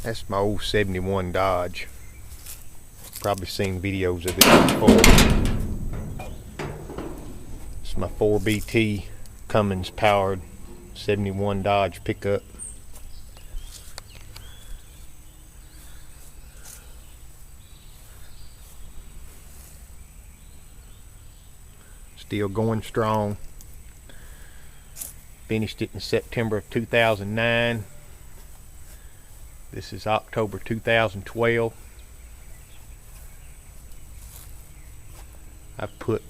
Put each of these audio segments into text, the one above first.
That's my old 71 Dodge. Probably seen videos of it before. It's my 4BT Cummins Powered 71 Dodge pickup. Still going strong. Finished it in September of 2009. This is October 2012. I've put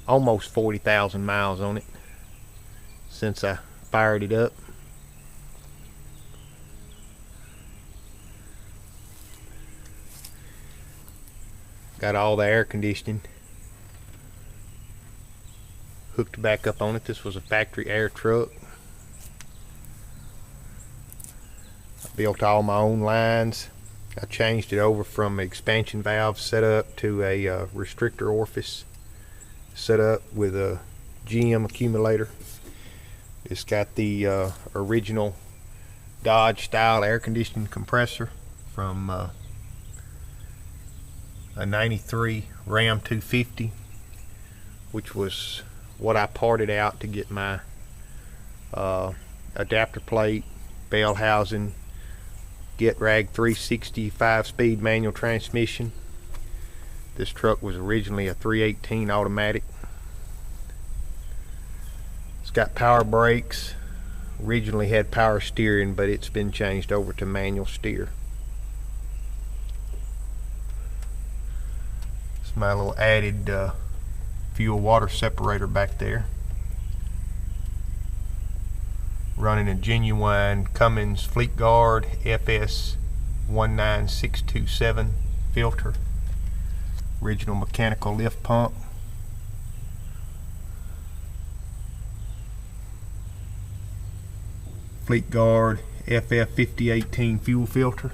almost 40,000 miles on it since I fired it up. Got all the air conditioning hooked back up on it. This was a factory air truck. I built all my own lines. I changed it over from expansion valve setup to a restrictor orifice setup with a GM accumulator. It's got the original Dodge style air conditioning compressor from a 93 Ram 250, which was what I parted out to get my adapter plate, bell housing, get rag 360 5-speed manual transmission. This truck was originally a 318 automatic. It's got power brakes. Originally had power steering, but it's been changed over to manual steer. It's my little added fuel water separator back there. Running a genuine Cummins Fleet Guard FS 19627 filter. Original mechanical lift pump. Fleet Guard FF 5018 fuel filter.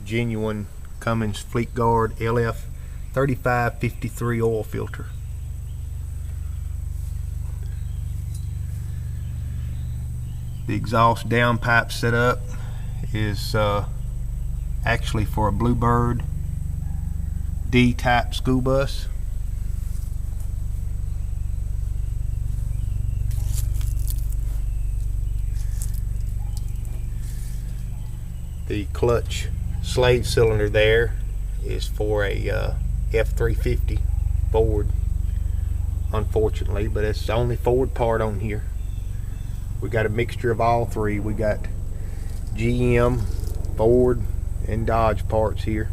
Genuine Cummins Fleet Guard LF 3553 oil filter. The exhaust downpipe setup is actually for a Bluebird D-type school bus. The clutch slade cylinder there is for a F350 Ford, unfortunately, but it's the only Ford part on here. We got a mixture of all three. We got GM, Ford, and Dodge parts here.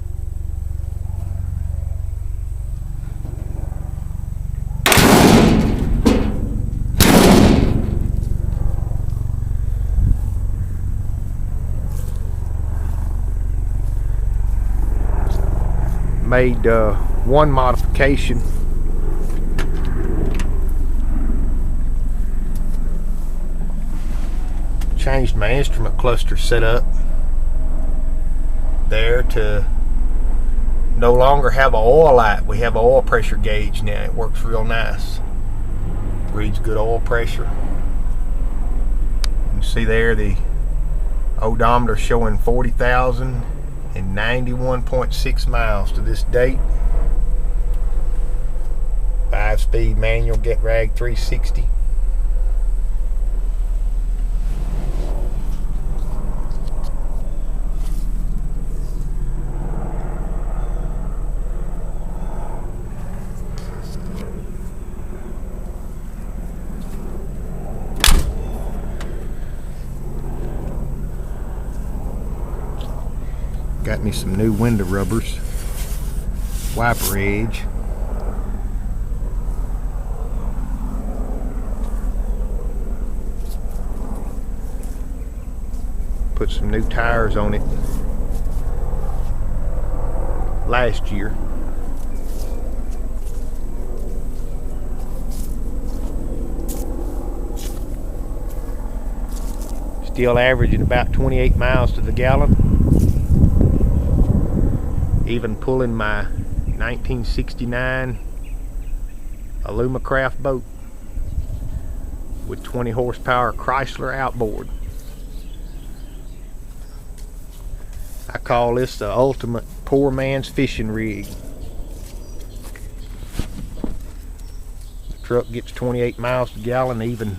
Made one modification. Changed my instrument cluster setup there to no longer have an oil light. We have an oil pressure gauge now. It works real nice. Reads good oil pressure. You can see there the odometer showing 40,000 and 91.6 miles to this date. 5-speed manual get rag 360. Got me some new window rubbers, wiper edge. Put some new tires on it last year. Still averaging about 28 miles to the gallon. Even pulling my 1969 Alumacraft boat. with 20 horsepower Chrysler outboard. I call this the ultimate poor man's fishing rig. The truck gets 28 miles per gallon even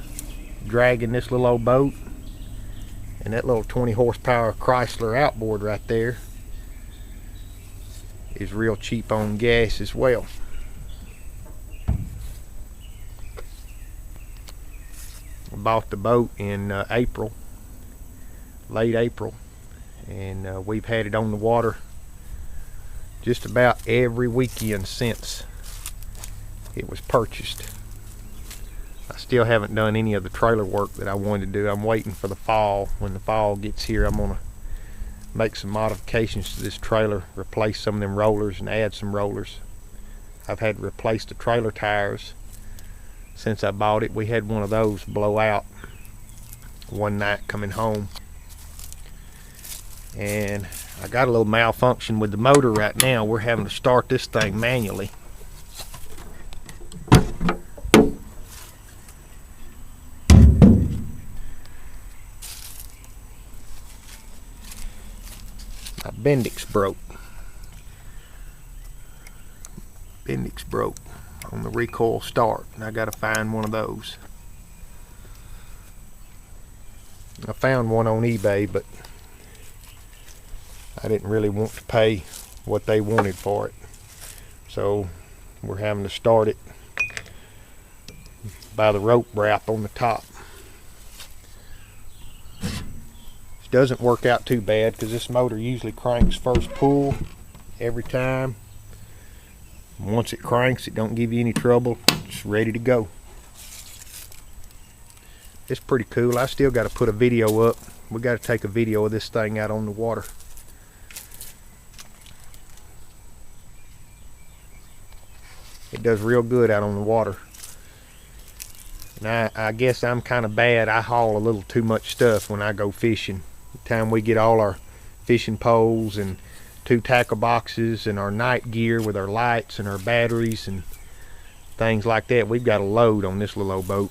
dragging this little old boat. And that little 20 horsepower Chrysler outboard right there is real cheap on gas as well. I bought the boat in April, late April, and we've had it on the water just about every weekend since it was purchased. I still haven't done any of the trailer work that I wanted to do. I'm waiting for the fall. When the fall gets here, I'm gonna make some modifications to this trailer, replace some of them rollers and add some rollers. I've had to replace the trailer tires since I bought it. We had one of those blow out one night coming home, and I got a little malfunction with the motor right now. We're having to start this thing manually. My Bendix broke. Bendix broke on the recoil start, and I gotta find one of those. I found one on eBay, but I didn't really want to pay what they wanted for it, so we're having to start it by the rope wrap on the top. It doesn't work out too bad because this motor usually cranks first pull every time. Once it cranks, it don't give you any trouble. It's ready to go. It's pretty cool. I still got to put a video up. We got to take a video of this thing out on the water. It does real good out on the water. And I guess I'm kind of bad. I haul a little too much stuff when I go fishing. The time we get all our fishing poles and 2 tackle boxes and our night gear with our lights and our batteries and things like that, we've got a load on this little old boat.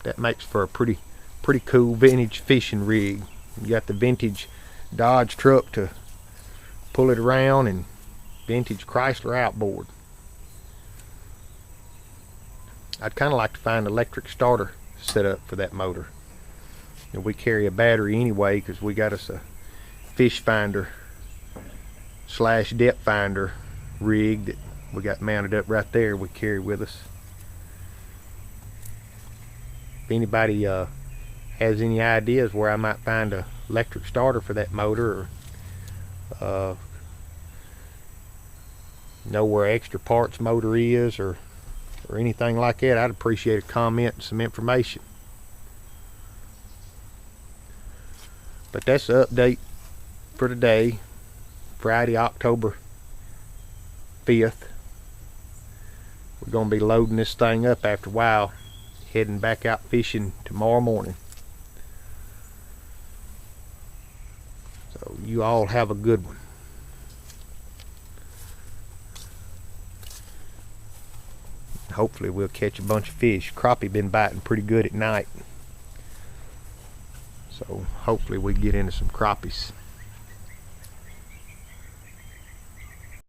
That makes for a pretty cool vintage fishing rig. You got the vintage Dodge truck to pull it around and vintage Chrysler outboard. I'd kind of like to find an electric starter set up for that motor. And we carry a battery anyway because we got us a fish finder / depth finder rig that we got mounted up right there we carry with us. If anybody has any ideas where I might find an electric starter for that motor, or know where extra parts motor is, or anything like that, I'd appreciate a comment and some information. But that's the update for today, Friday, October 5th. We're going to be loading this thing up after a while, heading back out fishing tomorrow morning. So you all have a good one. Hopefully we'll catch a bunch of fish. Crappie been biting pretty good at night, so hopefully we get into some crappies.